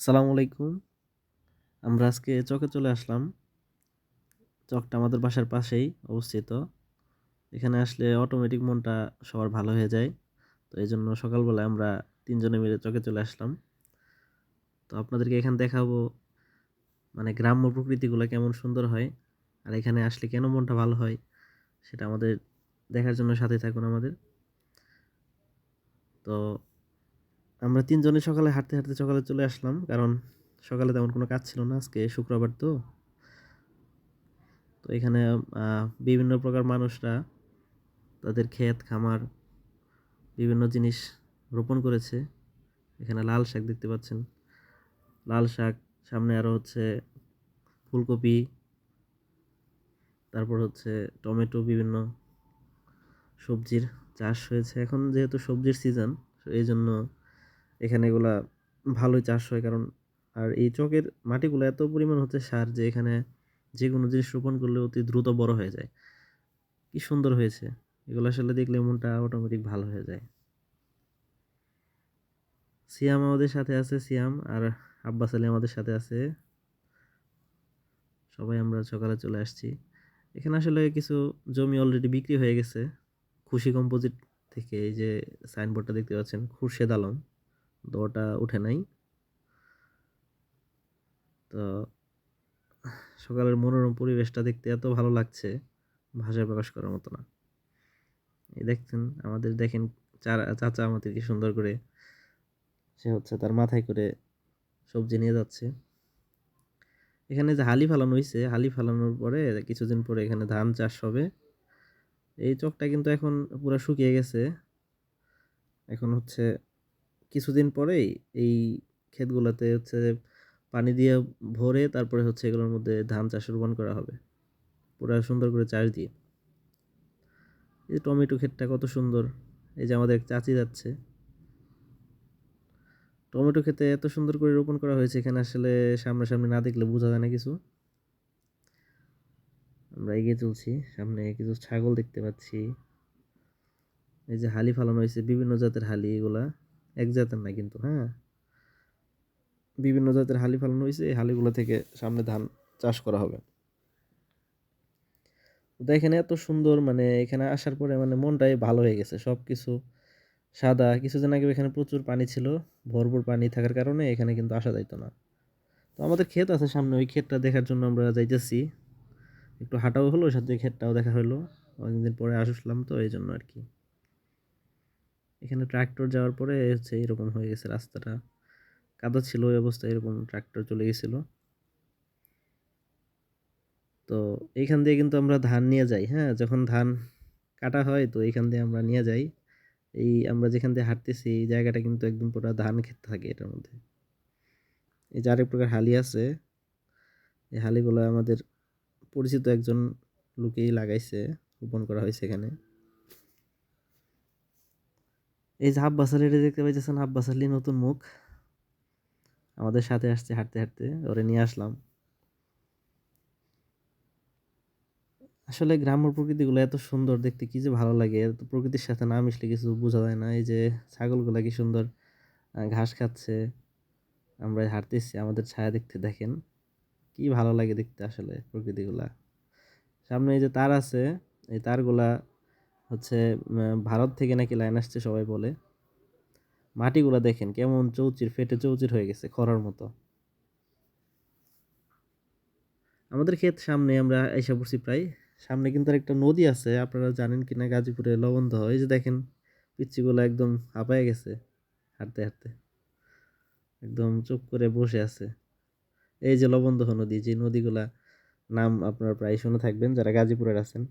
আসসালামু আলাইকুম। আমরা আজকে চকে চলে আসলাম। চকটা আমাদের বাসার পাশেই অবস্থিত। এখানে আসলে অটোমেটিক মনটা সবার ভালো হয়ে যায়। তো এইজন্য সকালবেলায় আমরা ৩ জনে মিলে চকে চলে আসলাম। তো আপনাদেরকে এখানে দেখাবো মানে গ্রাম্য প্রকৃতিগুলো কেমন সুন্দর হয়। আর এখানে আসলে কেন মনটা ভালো হয় সেটা আমাদের দেখার জন্য সাথে থাকুন আমাদের। তো আমরা ৩ জনে সকালে হাঁটতে, হাঁটতে সকালে চলে আসলাম। কারণ সকালে তেমন কোনো কাজ ছিল না। আজকে শুক্রবার তো। তো এখানে বিভিন্ন প্রকার মানুষরা তাদের ক্ষেত খামার বিভিন্ন জিনিস রোপণ করেছে। এখানে লাল শাক দেখতে পাচ্ছেন। লাল শাক, সামনে আরো হচ্ছে ফুলকপি, তারপর হচ্ছে টমেটো, বিভিন্ন সবজির চাষ হয়েছে। এখন যেহেতু সবজির সিজন, এইজন্য এখানে এগুলা ভালোই চাষ হয়। কারণ আর এই চকের মাটিগুলো এত পরিমাণ হচ্ছে সার যে এখানে যেকোনো জিনিস রোপণ করলে অতি দ্রুত বড় হয়ে যায়। কি সুন্দর হয়েছে! এগুলো আসলে দেখলে মনটা অটোমেটিক ভালো হয়ে যায়। সিয়াম আমাদের সাথে আছে, সিয়াম আর আব্বাস আলী আমাদের সাথে আছে। সবাই আমরা সকালে চলে আসছি। এখানে আসলে কিছু জমি অলরেডি বিক্রি হয়ে গেছে। খুশি কম্পোজিট থেকে এই যে সাইনবোর্ডটা দেখতে পাচ্ছেন, খুরশেদ আলম, তো ওটা উঠে নাই। তো সকালের মনোরম পরিবেশটা দেখতে এত ভালো লাগছে, ভাষায় প্রকাশ করার মতো না। এই দেখছেন আমাদের, দেখেন চাচা আমাদেরকে সুন্দর করে, সে হচ্ছে তার মাথায় করে সবজি নিয়ে যাচ্ছে। এখানে যে হালি ফালানো হয়েছে, হালি ফালানোর পরে কিছুদিন পরে এখানে ধান চাষ হবে। এই চকটা কিন্তু এখন পুরো শুকিয়ে গেছে। এখন হচ্ছে কিছুদিন পরেই এই ক্ষেতগুলোতে হচ্ছে পানি দিয়ে ভরে তারপরে হচ্ছে এগুলোর মধ্যে ধান চাষ রোপণ করা হবে, পুরো সুন্দর করে চাষ দিয়ে। এই টমেটো ক্ষেতটা কত সুন্দর! এই যে আমাদের এক চাচি যাচ্ছে। টমেটো ক্ষেতে এত সুন্দর করে রোপণ করা হয়েছে, এখানে আসলে সামনাসামনি না দেখলে বোঝা যায় না কিছু। আমরা এগিয়ে চলছি, সামনে কিছু ছাগল দেখতে পাচ্ছি। এই যে হালি ফালানো হয়েছে, বিভিন্ন জাতের হালি, এগুলা এক জাতের না কিন্তু, হ্যাঁ, বিভিন্ন জাতের হালি ফালানো হয়েছে। এই হালিগুলো থেকে সামনে ধান চাষ করা হবে। তো এখানে এত সুন্দর, মানে এখানে আসার পরে মানে মনটাই ভালো হয়ে গেছে। সবকিছু সাদা। কিছুদিন আগে এখানে প্রচুর পানি ছিল, ভরপুর পানি থাকার কারণে এখানে কিন্তু আসা যাইতো না। তো আমাদের ক্ষেত আছে সামনে, ওই ক্ষেতটা দেখার জন্য আমরা যাইতেছি। একটু হাঁটাও হলো, সাথে ক্ষেতটাও দেখা হলো। অনেকদিন পরে আসলাম তো এই জন্য আর কি। এখানে ট্রাক্টর যাওয়ার পরে হচ্ছে এরকম হয়ে গেছে রাস্তাটা, কাদা ছিল ওই অবস্থায়, এরকম ট্রাক্টর চলে গেছিল। তো এইখান দিয়ে কিন্তু আমরা ধান নিয়ে যাই, হ্যাঁ, যখন ধান কাটা হয় তো এইখান দিয়ে আমরা নিয়ে যাই। এই আমরা যেখান দিয়ে হাঁটতেছি এই জায়গাটা কিন্তু একদম পুরো ধান ক্ষেত থাকে এটার মধ্যে। এই যে আরেক প্রকার হালি আছে, এই হালিগুলো আমাদের পরিচিত একজন লোকেই লাগাইছে, রোপণ করা হয়েছে এখানে। এই যে আব্বাস আলীটা দেখতে পাইতেছেন, আব্বাস আলী নতুন মুখ আমাদের সাথে আসছে হাঁটতে হাঁটতে, ওরে নিয়ে আসলাম। আসলে গ্রাম্য প্রকৃতিগুলো এত সুন্দর দেখতে, কি যে ভালো লাগে! এত প্রকৃতির সাথে না মিশলে কিছু বোঝা যায় না। এই যে ছাগলগুলা কি সুন্দর ঘাস খাচ্ছে, আমরা হাঁটতেছি, আমাদের ছায়া দেখতে, দেখেন কি ভালো লাগে দেখতে আসলে প্রকৃতিগুলা। সামনে এই যে তার আছে, এই তারগুলা হচ্ছে ভারত থেকে নাকি লাইন আসছে সবাই বলে। মাটিগুলা দেখেন কেমন চৌচির, ফেটে চৌচির হয়ে গেছে খরার মতো। আমাদের ক্ষেত সামনে, আমরা এসে পড়ছি প্রায়। সামনে কিন্তু আর একটা নদী আছে, আপনারা জানেন কিনা, গাজীপুরে লবণদহ। এই যে দেখেন পিচ্চিগুলো একদম হাঁপায়ে গেছে হাঁটতে হাঁটতে, একদম চুপ করে বসে আছে। এই যে লবণদহ নদী, যে নদীগুলা নাম আপনারা প্রায় শুনে থাকবেন যারা গাজীপুরের আছেন।